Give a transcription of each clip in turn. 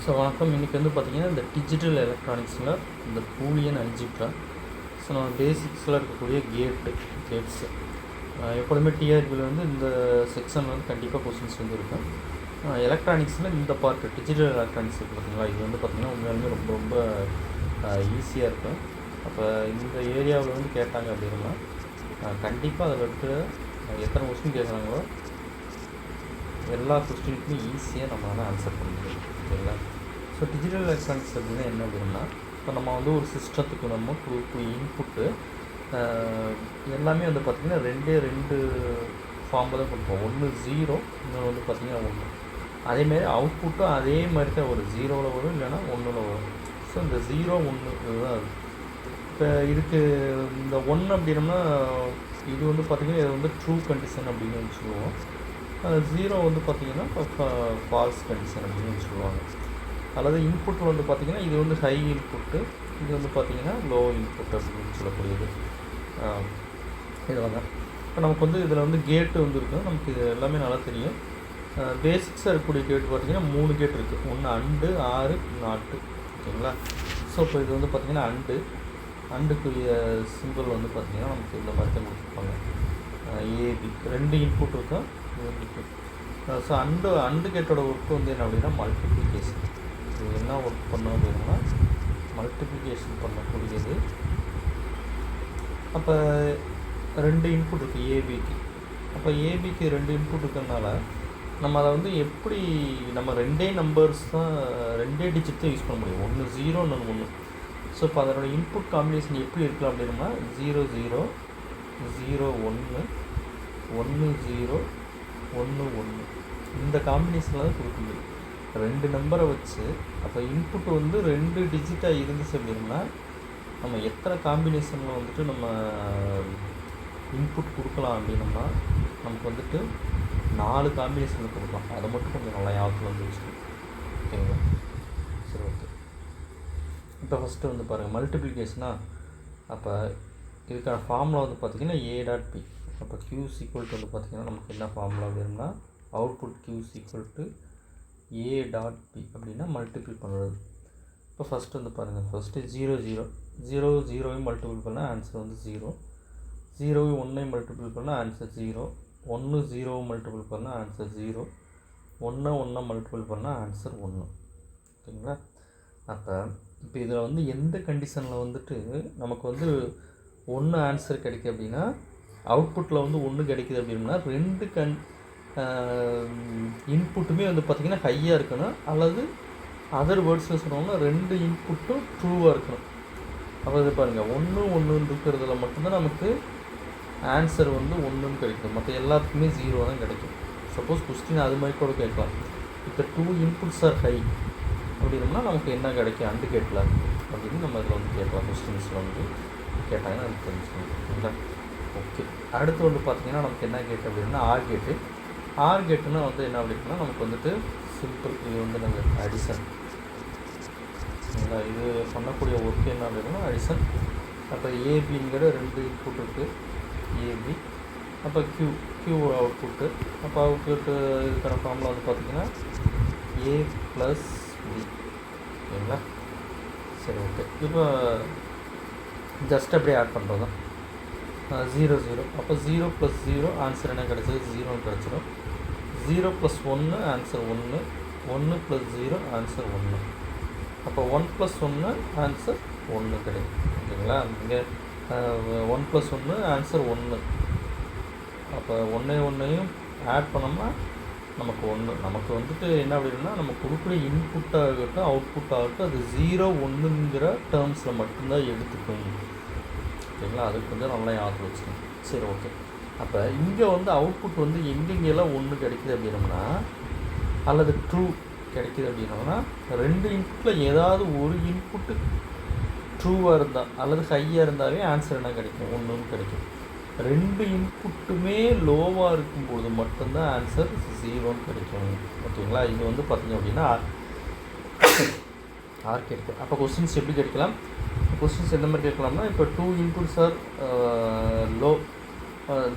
So வணக்கம். இன்றைக்கி வந்து பார்த்திங்கன்னா இந்த டிஜிட்டல் எலக்ட்ரானிக்ஸில் இந்த பூலியன் அல்ஜிப்ரா, ஸோ நம்ம பேசிக்ஸில் இருக்கக்கூடிய கேட்ஸு எப்பொழுதுமே டிஆர்பியில் வந்து இந்த செக்ஷனில் வந்து கண்டிப்பாக கொஸ்டின்ஸ் வந்து இருக்கும். எலக்ட்ரானிக்ஸில் இந்த பார்ட் டிஜிட்டல் எலக்ட்ரானிக்ஸ் இருக்குது பார்த்திங்களா, இது வந்து பார்த்திங்கன்னா உண்மையாலுமே ரொம்ப ரொம்ப ஈஸியாக இருக்கும். அப்போ இந்த ஏரியாவில் வந்து கேட்டாங்க அப்படின்னா கண்டிப்பாக அதில் இருக்கிற எத்தனை கொஸ்டின் கேட்குறாங்களோ எல்லா கொஸ்டினுக்குமே ஈஸியாக நம்மளால் ஆன்சர் பண்ண முடியும். ஓகேங்களா? ஸோ டிஜிட்டல் எலக்ட்ரானிக்ஸ் அப்படின்னா என்ன அப்படின்னா, இப்போ நம்ம வந்து ஒரு சிஸ்டத்துக்கு நம்ம கொடுக்க இன்புட்டு எல்லாமே வந்து பார்த்திங்கன்னா ரெண்டு ஃபார்மில் தான் கொடுப்போம். ஒன்று 0, இன்னொன்று வந்து பார்த்திங்கன்னா 1. அதேமாரி அவுட்புட்டும் அதே மாதிரி தான் வரும், 0ல் வரும், இல்லைனா 1ல் வரும். ஸோ இந்த 0, 1 இதுதான் அது. இப்போ இதுக்கு இந்த 1 அப்படின்னம்னா இது வந்து பார்த்திங்கன்னா இது வந்து ட்ரூ கண்டிஷன் அப்படின்னு சொல்லுவோம். 0 வந்து பார்த்திங்கன்னா ஃபால்ஸ் கண்டிஷன் அப்படின்னு சொல்லுவாங்க. அல்லது இன்புட்டில் வந்து பார்த்திங்கன்னா இது வந்து ஹை இன்புட்டு, இது வந்து பார்த்திங்கன்னா லோ இன்புட் அப்படின்னு சொல்லக்கூடியது. இதில் தான் இப்போ நமக்கு வந்து இதில் வந்து கேட்டு வந்து இருக்கும். நமக்கு இது எல்லாமே நல்லா தெரியும். பேசிக்ஸாக இருக்கக்கூடிய கேட்டு பார்த்திங்கன்னா 3 கேட் இருக்குது. ஒன்று அண்டு, ஆறு, நாட்டு. ஓகேங்களா? ஸோ இப்போ இது வந்து பார்த்திங்கன்னா அண்டுக்குரிய சிம்பிள் வந்து பார்த்திங்கன்னா நமக்கு இந்த மாதிரி தான் கொடுத்துருப்பாங்க. ஏபி 2 இன்புட் இருக்கும். ஸோ அண்டு கேட்டோட ஒர்க் வந்து என்ன அப்படின்னா மல்டிப்ளிகேஷன். இது என்ன ஒர்க் பண்ணோம் அப்படின்னா மல்டிப்ளிகேஷன் பண்ணக்கூடியது. அப்போ 2 இன்புட் இருக்குது ஏபிக்கு. அப்போ ஏபிக்கு 2 இன்புட் இருக்கிறதுனால நம்ம அதை வந்து எப்படி நம்ம 2 நம்பர்ஸ் தான் 2 டிஜிட் தான் யூஸ் பண்ண முடியும். ஒன்று 0, இன்னொன்று 1. ஸோ இப்போ அதனோட இன்புட் காம்பினேஷன் எப்படி இருக்கலாம் அப்படின்னா 0 0 0 1 1 0 1 1 இந்த காம்பினேஷனில் தான் கொடுக்க முடியும் 2 நம்பரை வச்சு. அப்போ இன்புட் வந்து 2 டிஜிட்டாக இருந்துச்சு அப்படின்னா நம்ம எத்தனை காம்பினேஷனில் வந்துட்டு நம்ம இன்புட் கொடுக்கலாம் அப்படின்னம்னா நமக்கு வந்துட்டு 4 காம்பினேஷனில் கொடுக்கலாம். அதை மட்டும் கொஞ்சம் நல்லா ஞாபகத்தில் வந்து வச்சுக்கணும். ஓகேங்களா? சரி, ஓகே. இப்போ ஃபஸ்ட்டு வந்து பாருங்கள் மல்டிப்ளிகேஷனா. அப்போ இதுக்கான ஃபார்முலா வந்து பார்த்திங்கன்னா A.P. அப்போ Q = வந்து பார்த்திங்கன்னா நமக்கு என்ன ஃபார்முலா அப்படின்னா அவுட்புட் Q = A.P அப்படின்னா மல்டிபிள் பண்ணுறது. இப்போ ஃபஸ்ட்டு வந்து பாருங்கள், ஃபஸ்ட்டு 0 0 0 0 மல்டிபிள் பண்ணால் ஆன்சர் வந்து 0, 0 1 மல்டிபிள் பண்ணால் ஆன்சர் 0, 1 0 மல்டிபிள் பண்ணால் ஆன்சர் 0, 1 1 மல்டிபிள் பண்ணால் ஆன்சர் 1. ஓகேங்களா? அப்போ இப்போ இதில் வந்து எந்த கண்டிஷனில் வந்துட்டு நமக்கு வந்து 1 ஆன்சர் கிடைக்கும் அப்படின்னா அவுட்புட்டில் வந்து 1 கிடைக்குது அப்படின்னா 2 இன்புட்டுமே வந்து பார்த்திங்கன்னா ஹையாக இருக்கணும். அல்லது அதர் வேர்ட்ஸில் சொன்னோம்னா 2 இன்புட்டும் ட்ரூவாக இருக்கணும். அப்போ இது பாருங்கள் 1 1 இருக்கிறதுல மட்டும்தான் நமக்கு ஆன்சர் வந்து 1ன்னு கிடைக்கும். மற்ற எல்லாத்துக்குமே 0 தான் கிடைக்கும். சப்போஸ் கொஸ்டின் அது மாதிரி கூட கேட்கலாம். இப்போ 2 இன்புட்ஸ் ஆர் ஹை அப்படின்னோம்னா நமக்கு என்ன கிடைக்கும் அண்டு கேட்டில் அப்படின்னு நம்ம இதில் வந்து கேட்கலாம். கொஸ்டின்ஸில் வந்து கேட்டாங்கன்னா நமக்கு தெரிஞ்சுக்கணும். ஓகே. அடுத்து வந்து பார்த்திங்கன்னா நமக்கு என்ன கேட்டு அப்படின்னா ஆர் கேட்டு. ஆர் கேட்டுன்னா வந்து என்ன அப்படின்னா நமக்கு வந்துட்டு சிம்பிள். இது வந்து நம்ம அடிஷன். இது பண்ணக்கூடிய ஒர்க் என்ன அப்படின்னா அடிஷன். அப்போ ஏபிங்கிற 2 இன்புட் இருக்குது ஏபி. அப்போ கியூ அவுட்புட்டு. அப்போ அவுட்புட்டு இதுக்கான ஃபார்முலா வந்து பார்த்திங்கன்னா A + B. ஓகேங்களா? சரி, ஓகே. இப்போ ஜஸ்ட் அப்படியே ஆட் பண்ணுறது தான் 0 0. அப்போ 0 + 0 ஆன்சர் என்ன கிடச்சது 0ன்னு கிடச்சிடும். 0 + 1 ஆன்சர் 1, 1 + 0 ஆன்சர் 1. அப்போ 1 + 1 ஆன்சர் 1 கிடைக்கும். ஓகேங்களா? இங்கே 1 + 1 ஆன்சர் 1. அப்போ 1 ஆட் பண்ணோம்னா நமக்கு 1. நமக்கு வந்துட்டு என்ன அப்படின்னா நம்ம கொடுக்குற இன்புட்டாகட்டும் அவுட்புட்டாகட்டும் அது 0 1ங்கிற டேர்ம்ஸில் மட்டும்தான் எடுத்துக்கணும். ஓகேங்களா? அதுக்கு கொஞ்சம் நல்லா ஞாபகம் வச்சுக்கணும். சரி, ஓகே. அப்போ இங்கே வந்து அவுட்புட் வந்து எங்கெங்கெல்லாம் 1 கிடைக்குது அப்படின்னோம்னா அல்லது ட்ரூ கிடைக்குது அப்படின்னோம்னா 2 இன்புட்டில் ஏதாவது ஒரு இன்புட்டு ட்ரூவாக இருந்தால் அல்லது ஹையாக இருந்தாலே ஆன்சர் என்ன கிடைக்கும் 1ன்னு கிடைக்கும். 2 இன்புட்டுமே லோவாக இருக்கும்போது மட்டும்தான் ஆன்சர் 0ன்னு கிடைக்கும். ஓகேங்களா? இது வந்து பார்த்திங்க அப்படின்னா ஆர் கேட்டு. அப்போ கொஸ்டின்ஸ் எப்படி கிடைக்கலாம்? கொஸ்டின்ஸ் எந்த மாதிரி கேட்கலாம்னா இப்போ 2 inputs are low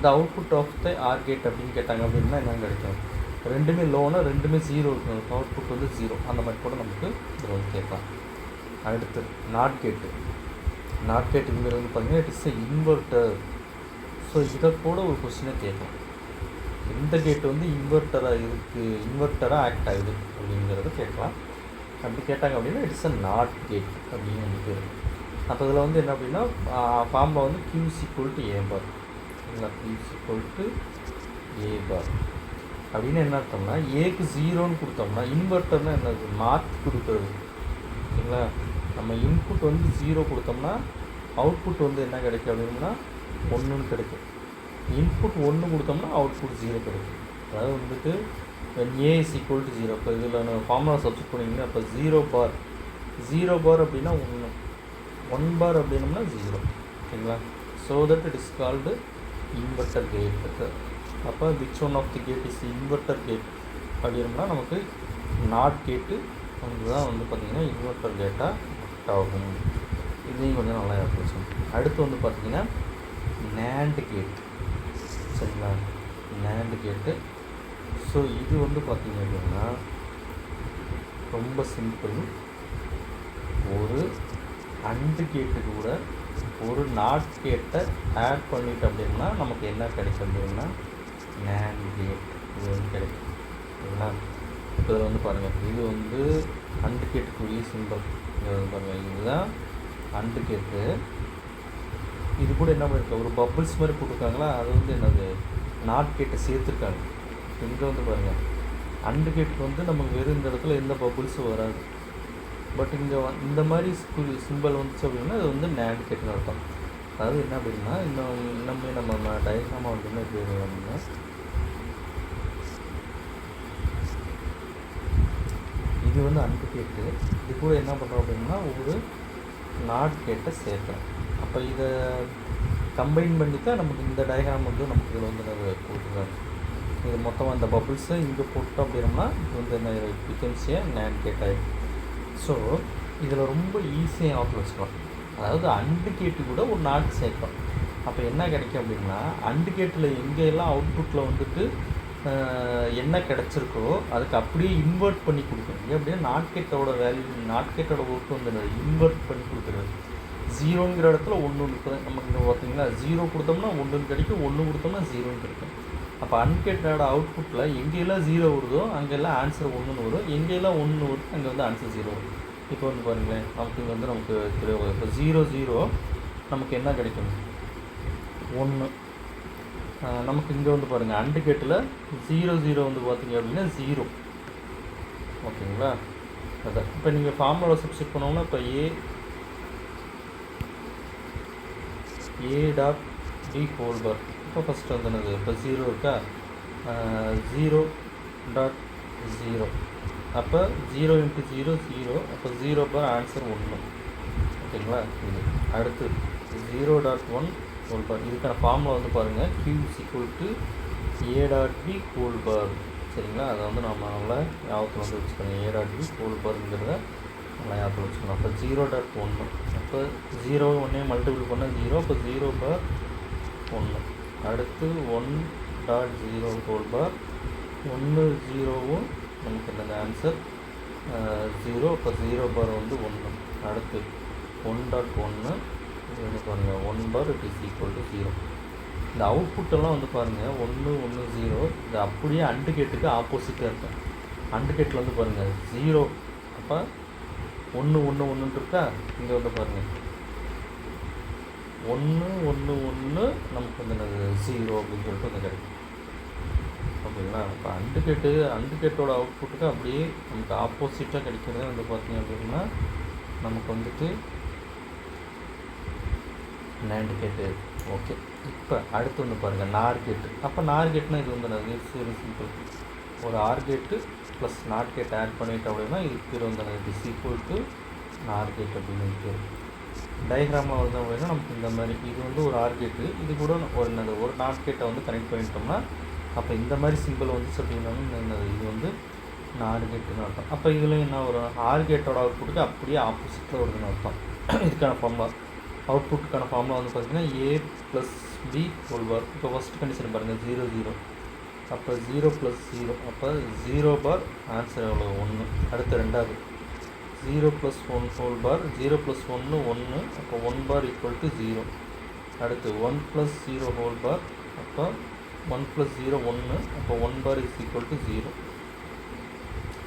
the output of the OR gate அப்படின்னு கேட்டாங்க அப்படின்னா என்ன கிடைக்கும் ரெண்டுமே லோனா ரெண்டுமே ஜீரோ இருக்கும், அவுட்புட் வந்து ஜீரோ, அந்த மாதிரி கூட நமக்கு இதில் வந்து கேட்கலாம். அடுத்து நாட் கேட்டு. நாட் கேட்டுங்கிறது வந்து பார்த்திங்கன்னா இட் இஸ் இன்வெர்ட்டர். ஸோ இதை கூட ஒரு கொஸ்டினை கேட்கலாம். எந்த கேட்டு வந்து இன்வெர்ட்டராக இருக்குது, இன்வெர்ட்டராக ஆக்ட் ஆகுது அப்படிங்கிறத கேட்கலாம். அப்படி கேட்டாங்க அப்படின்னா இட்ஸ் நாட் கேட் அப்படின்னு வந்து பேர். அப்போ இதில் வந்து என்ன அப்படின்னா ஃபார்மில் வந்து Q = A பார், இல்லை Q = A பார் அப்படின்னு என்ன அர்த்தம்னா, ஏக்கு 0ன்னு கொடுத்தோம்னா இன்வெர்ட்டர்னால் என்னது, மாற்றி கொடுக்குறது. சரிங்களா? நம்ம இன்புட் வந்து 0 கொடுத்தோம்னா அவுட்புட் வந்து என்ன கிடைக்கும் அப்படின்னா 1ன்னு கிடைக்கும். இன்புட் 1 கொடுத்தோம்னா அவுட்புட் 0 கிடைக்கும். அதாவது வந்துட்டு A = 0. இப்போ இதில் நான் ஃபார்முலா சப்ஸ்டிட் பண்ணிங்கன்னா இப்போ 0 பார், 0 பார் அப்படின்னா 1, 1 பார் அப்படின்னம்னா 0. ஓகேங்களா? So that it is called inverter gate. அப்போ which one of the gate is inverter gate அப்படின்னா நமக்கு நாட் கேட்டு வந்து தான் வந்து பார்த்திங்கன்னா இன்வெர்ட்டர் கேட்டாக ஆகும். இதையும் கொஞ்சம் நல்லா யோசிச்சு. அடுத்து வந்து பார்த்திங்கன்னா NAND கேட். சரிங்களா? NAND கேட்டு. ஸோ இது வந்து பார்த்திங்க அப்படின்னா ரொம்ப சிம்பிள். ஒரு AND கேட்டு கூட ஒரு நாட் கேட்டை ஆட் பண்ணிட்டு அப்படின்னா நமக்கு என்ன கிடைக்கும் அப்படின்னா NAND கேட் இது வந்து கிடைக்கும். சரிங்களா? இப்போ இதில் வந்து பாருங்கள், இது வந்து AND கேட்டுக்குரிய சிம்பிள். இங்கே வந்து பாருங்கள், இதுதான் AND கேட்டு. இது கூட என்ன பண்ணியிருக்காங்க, ஒரு பப்புள்ஸ் மாதிரி போட்டிருக்காங்களா, அது வந்து என்னது நாட் கேட்டை சேர்த்துருக்காங்க. இங்கே வந்து பாருங்கள், AND கேட்டுக்கு வந்து நமக்கு வெறும் இந்த இடத்துல எந்த பப்புள்ஸும் வராது. பட் இங்கே இந்த மாதிரி சிம்பிள் வந்துச்சு அப்படின்னா அது வந்து NAND கேட்டுன்னு அர்த்தம். அதாவது என்ன அப்படின்னா நம்ம டயக்ராமா வந்து என்ன எப்படி அப்படின்னா இது வந்து AND கேட்டு, இது கூட என்ன பண்ணுறோம் அப்படின்னா ஒரு நாட் கேட்டை சேர்க்குறோம். அப்போ இதை கம்பைன் பண்ணி தான் நமக்கு இந்த டயக்ராம் வந்து நமக்கு இதில் வந்து நம்ம போட்டுருக்காங்க. இது மொத்தமாக இந்த பபுள்ஸை இங்கே போட்டோம் அப்படின்னோம்னா இது வந்து என்ன பிகம்ஸ் ஏ NAND கேட் ஆகிடும். ஸோ இதில் ரொம்ப ஈஸியாக ஆஃப் வச்சுக்கலாம். அதாவது AND கேட்டு கூட ஒரு நாட் சேர்க்கலாம். அப்போ என்ன கிடைக்கும் அப்படின்னா AND கேட்டில் எங்கெல்லாம் அவுட்புட்டில் வந்துட்டு என்ன கிடச்சிருக்கோ அதுக்கு அப்படியே இன்வெர்ட் பண்ணி கொடுக்கணும். ஏன் அப்படின்னா நாட் கேட்டோட வேல்யூ, நாட் கேட்டோட ஒர்க் வந்து இன்வெர்ட் பண்ணி கொடுக்குறது. 0ங்கிற இடத்துல 1 இருக்குது. நமக்கு இங்கே பார்த்தீங்கன்னா 0 கொடுத்தோம்னா 1 கிடைக்கும், 1 கொடுத்தோம்னா 0 கிடைக்கும். அப்போ AND கேட்டோட அவுட்புட்டில் எங்கெல்லாம் 0 வருதோ அங்கெல்லாம் ஆன்சர் 1ன்னு வரும், எங்கெல்லாம் 1 வருது அங்கே வந்து ஆன்சர் 0 வரும். இப்போ வந்து பாருங்களேன், நமக்கு இங்கே வந்து நமக்கு தெளிவாக இப்போ 0 0 நமக்கு என்ன கிடைக்கும் 1. நமக்கு இங்கே வந்து பாருங்கள் AND கேட்டில் 0 0 வந்து பார்த்திங்க அப்படின்னா 0. ஓகேங்களா? அதான் இப்போ நீங்கள் ஃபார்முலா சப்ஸ்டிட் பண்ணோம்னா இப்போ A டாட் B ஹோல் பார். இப்போ ஃபஸ்ட்டு வந்து என்னது, இப்போ 0 இருக்கா, 0 டாட் 0. அப்போ 0 × 0 0. அப்போ 0 பார் ஆன்சர் 1. ஓகேங்களா? இது அடுத்து 0 டாட் 1 ஹோல் பார். இதுக்கான ஃபார்முலா வந்து பாருங்கள், Q = A dot B whole bar. சரிங்களா? அதை வந்து நம்ம நல்லா ஞாபகத்தில் வந்து வச்சுக்கணும். A டாட் B ஹோல் பார்ங்கிறத நல்லா ஞாபகத்தில் வச்சுக்கணும். அப்போ 0 டாட் 1. அப்போ 0 1 மல்டிபிள் பண்ணால் 0. அப்போ 0 பார் 1. அடுத்து 1 டாட் 0 ஹோல் பார். 1 0வும் நமக்கு என்னது ஆன்சர் 0. அப்போ 0 பார் வந்து 1. அடுத்து 1 டாட் 1 இது வந்து பாருங்கள் 1 பார் இட் இஸ் ஈக்குவல் டு 0. இந்த அவுட்புட்டெல்லாம் வந்து பாருங்கள் 1 1 0. இது அப்படியே AND கேட்டுக்கு ஆப்போசிட்டாக இருக்கும். AND கேட்டில் வந்து பாருங்கள் 0. அப்போ 1 1 1 இருக்கா, இங்கே வந்து பாருங்கள் 1 1 1 நமக்கு வந்து என்னது 0 அப்படின்னு சொல்லிட்டு வந்து கிடைக்கும். ஓகேங்களா? இப்போ AND கேட்டோட அவுட்புட்டுக்கு அப்படியே நமக்கு ஆப்போசிட்டாக கிடைக்கிறது வந்து பார்த்திங்க அப்படின்னா நமக்கு வந்துட்டு NAND கேட்டு. ஓகே, இப்போ அடுத்து வந்து பாருங்கள் NOR கேட்டு. அப்போ NOR கேட்னா இது வந்து வெரி சிம்பிள். ஒரு OR gate plus NOT gate add பண்ணிட்டு அப்படின்னா இதுக்கு பேர் வந்து is equal to NOR gate அப்படின்னு பேர். டயக்ராமாக வந்து அப்படின்னா நமக்கு இந்த மாதிரி இது வந்து ஒரு OR கேட்டு, இது கூட ஒரு NOT கேட்டை வந்து கனெக்ட் பண்ணிட்டோம்னா அப்போ இந்த மாதிரி சிம்பிள் வந்துச்சு அப்படின்னா இது வந்து NOR கேட்டுன்னு அர்த்தம். அப்போ இதில் என்ன வரும், OR கேட்டோட அவுட்புட்டுக்கு அப்படியே ஆப்போசிட்டில் வருதுன்னு அர்த்தம். இதுக்கான ஃபார்முலா, அவுட்புட்டுக்கான ஃபார்முலா வந்து பார்த்திங்கன்னா A + B ஹோல் பார். இப்போ ஃபஸ்ட் கண்டிஷன் பாருங்கள் 0 0. அப்போ 0 + 0, அப்போ 0 பார் ஆன்சர் எவ்வளோ 1. அடுத்து ரெண்டாவது 0 + 1 ஹோல் பார், 0 + 1 1, அப்போ 1 பார் = 0. அடுத்து 1 + 0 ஹோல் பார், அப்போ 1 + 0 1, அப்போ 1 பார் = 0.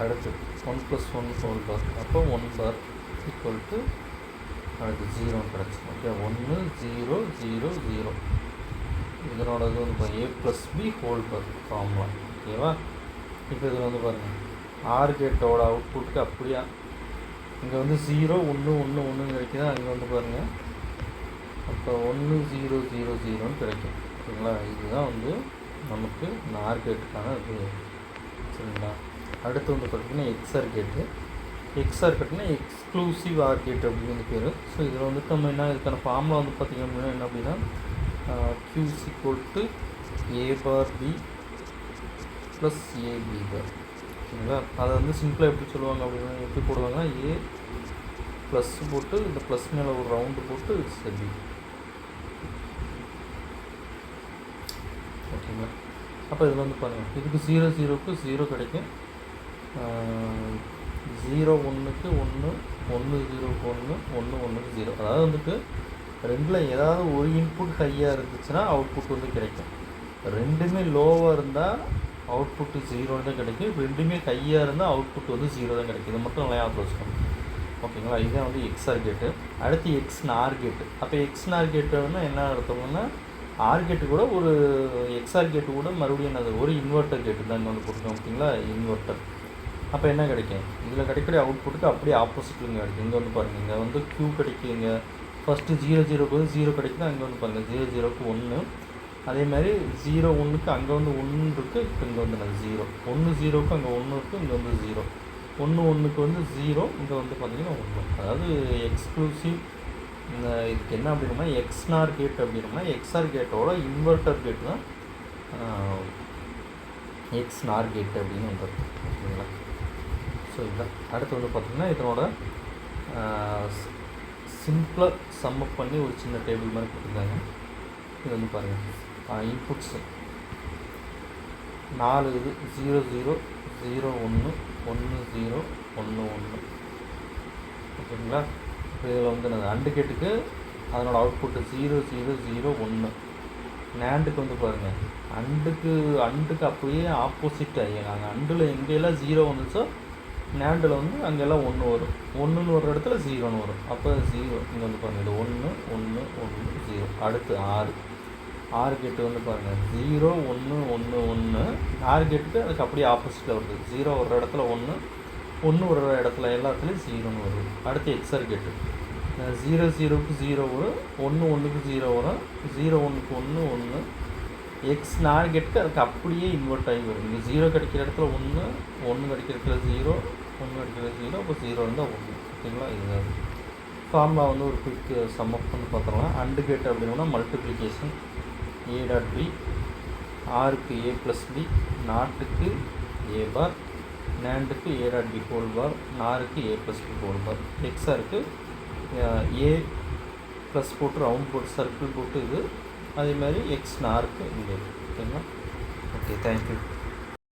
அடுத்து 1 + 1 ஹோல் பார், அப்போ 1 பார் = அடுத்து 0 கிடச்சி. ஓகே, 1 0 0 0. இதனோட இது வந்து a + b whole bar formula. ஓகேவா? இப்போ இதில் வந்து பாருங்கள், ஆர் கேட்டோட அவுட்புட்டுக்கு அப்படியா இங்கே வந்து 0 1 1 1 கிடைக்குதா, அங்கே வந்து பாருங்கள் அப்போ 1 0 0 0ன்னு கிடைக்கும். ஓகேங்களா? இதுதான் வந்து நமக்கு இந்த ஆர் கேட்டுக்கான இது. சரிங்களா? அடுத்து வந்து பார்த்திங்கன்னா எக்ஸ்ஆர் கேட்டு. எக்ஸ்ஆர் கேட்டுனா எக்ஸ்க்ளூசிவ் ஆர் கேட் அப்படின்னு பேர். ஸோ இதில் வந்துட்டு நம்ம என்ன இதுக்கான ஃபார்முலா வந்து பார்த்திங்க அப்படின்னா என்ன அப்படின்னா Q = a bar b plus ab bar. ஓகேங்களா? அதை வந்து சிம்பிளாக எப்படி சொல்லுவாங்க அப்படின்னா எப்படி போடுவாங்கன்னா a ப்ளஸ் போட்டு இந்த ப்ளஸ் மேலே ஒரு ரவுண்டு போட்டு சரி. ஓகேங்களா? அப்போ இதில் வந்து பாருங்கள், இதுக்கு 0 0க்கு 0 கிடைக்கும், 0 1க்கு 1, 1 0க்கு 1, 1 1க்கு 0. அதாவது வந்துட்டு ரெண்டில் ஏதாவது ஒரு இன்புட் ஹையாக இருந்துச்சுன்னா அவுட்புட் வந்து கிடைக்கும். ரெண்டுமே லோவாக இருந்தால் அவுட்புட்டு 0 தான் கிடைக்கும். ரெண்டுமே ஹையாக இருந்தால் அவுட்புட் வந்து 0 தான் கிடைக்கும். இதை மட்டும் நல்லா ஞாபகம் வச்சுக்கணும். ஓகேங்களா? இதுதான் வந்து எக்ஸ்ஆர் கேட்டு. அடுத்து எக்ஸ்நார் கேட்டு. அப்போ எக்ஸ்நார் கேட்டுன்னா என்ன அர்த்தம்னா ஆர் கேட்டு கூட ஒரு எக்ஸ்ஆர் கேட்டு கூட மறுபடியும் என்னது ஒரு இன்வெர்ட்டர் கேட்டு தான் இங்கே வந்து கொடுத்தோம். ஓகேங்களா? இன்வெர்ட்டர். அப்போ என்ன கிடைக்கும், இதில் கிடைக்கக்கூடிய அவுட்புட்டுக்கு அப்படியே ஆப்போசிட்டில் இங்கே கிடைக்கும். இங்கே வந்து பாருங்கள், இங்கே வந்து Q கிடைக்குங்க. ஃபஸ்ட்டு 0 0க்கு 0 கிடைக்குது, அங்கே வந்து பாருங்கள் 0 0க்கு 1. அதே மாதிரி 0 1க்கு அங்கே வந்து 1 இருக்குது, இப்போ இங்கே வந்து 0. 1 0க்கு அங்கே 1 இருக்குது, இங்கே வந்து 0. 1 1க்கு வந்து 0, இங்கே வந்து பார்த்திங்கன்னா 1. அதாவது எக்ஸ்க்ளூசிவ். இதுக்கு என்ன அப்படின்னா எக்ஸ்நார் கேட் அப்படின்னா எக்ஸ்ஆர் கேட்டோட இன்வெர்ட்டர் கேட்டு தான் எக்ஸ்நார் கேட் அப்படின்னு வந்துடும். ஓகேங்களா? ஸோ இதுதான். அடுத்து வந்து பார்த்திங்கன்னா இதனோட சிம்பிளாக சம்மப் பண்ணி ஒரு சின்ன டேபிள் மாதிரி கொடுத்துருக்காங்க. இது வந்து பாருங்கள், இன்புட்ஸு 4 இது 0 0 0 1 1 0 1 1. ஓகேங்களா? இப்போ இதில் வந்து நான் அண்டு கேட்டுக்கு அதனோட அவுட்புட்டு 0 0 0 1. நேண்டுக்கு வந்து பாருங்கள், அண்டுக்கு அப்படியே ஆப்போசிட் ஆகி நாங்கள் அண்டில் எங்கெல்லாம் 0 வந்துச்சோ நேண்டில் வந்து அங்கெல்லாம் 1 வரும். 1ன்னு ஒரு இடத்துல 0ன்னு வரும். அப்போ 0 இங்கே வந்து பாருங்கள், இது 1 1 1 0. அடுத்து 6 கேட்டு வந்து பாருங்கள் 0 1 1 1. 6 கேட்டுக்கு அதுக்கு அப்படியே ஆப்போசிட்டில் வருது. 0 ஒரு இடத்துல 1 ஒரு இடத்துல எல்லாத்துலேயும் 0ன்னு வருது. அடுத்து எக்ஸ்ஆர் கேட்டு 0 0க்கு 0 வரும், 1 1க்கு 0 வரும், 0 1க்கு 1 1. எக்ஸ்நார் கேட்டுக்கு அதுக்கு அப்படியே இன்வெர்ட் ஆகி வரும். இங்கே 0 கிடைக்கிற இடத்துல 1 1 கிடைக்கிற இடத்துல 0 1 கிடைக்கிற 0, அப்போ 0 இருந்தால் 1. ஓகேங்களா? இதுதான் ஃபார்முலா வந்து ஒரு குயிக் சம்மப் பண்ணி பார்த்துக்கலாம். அண்டு கேட் அப்படின்னா மல்டிப்ளிகேஷன் a டாட் b, ஆருக்கு a ப்ளஸ் b, நாட்டுக்கு a பார், நேண்டுக்கு a dot b whole bar, நாருக்கு a plus b whole bar. எக்ஸாருக்கு a ப்ளஸ் போட்டு ரவுண்ட் போட்டு சர்க்கிள் போட்டு இது. அதே மாதிரி எக்ஸ் நாருக்கு இங்கே. ஓகேங்களா? Okay, thank you.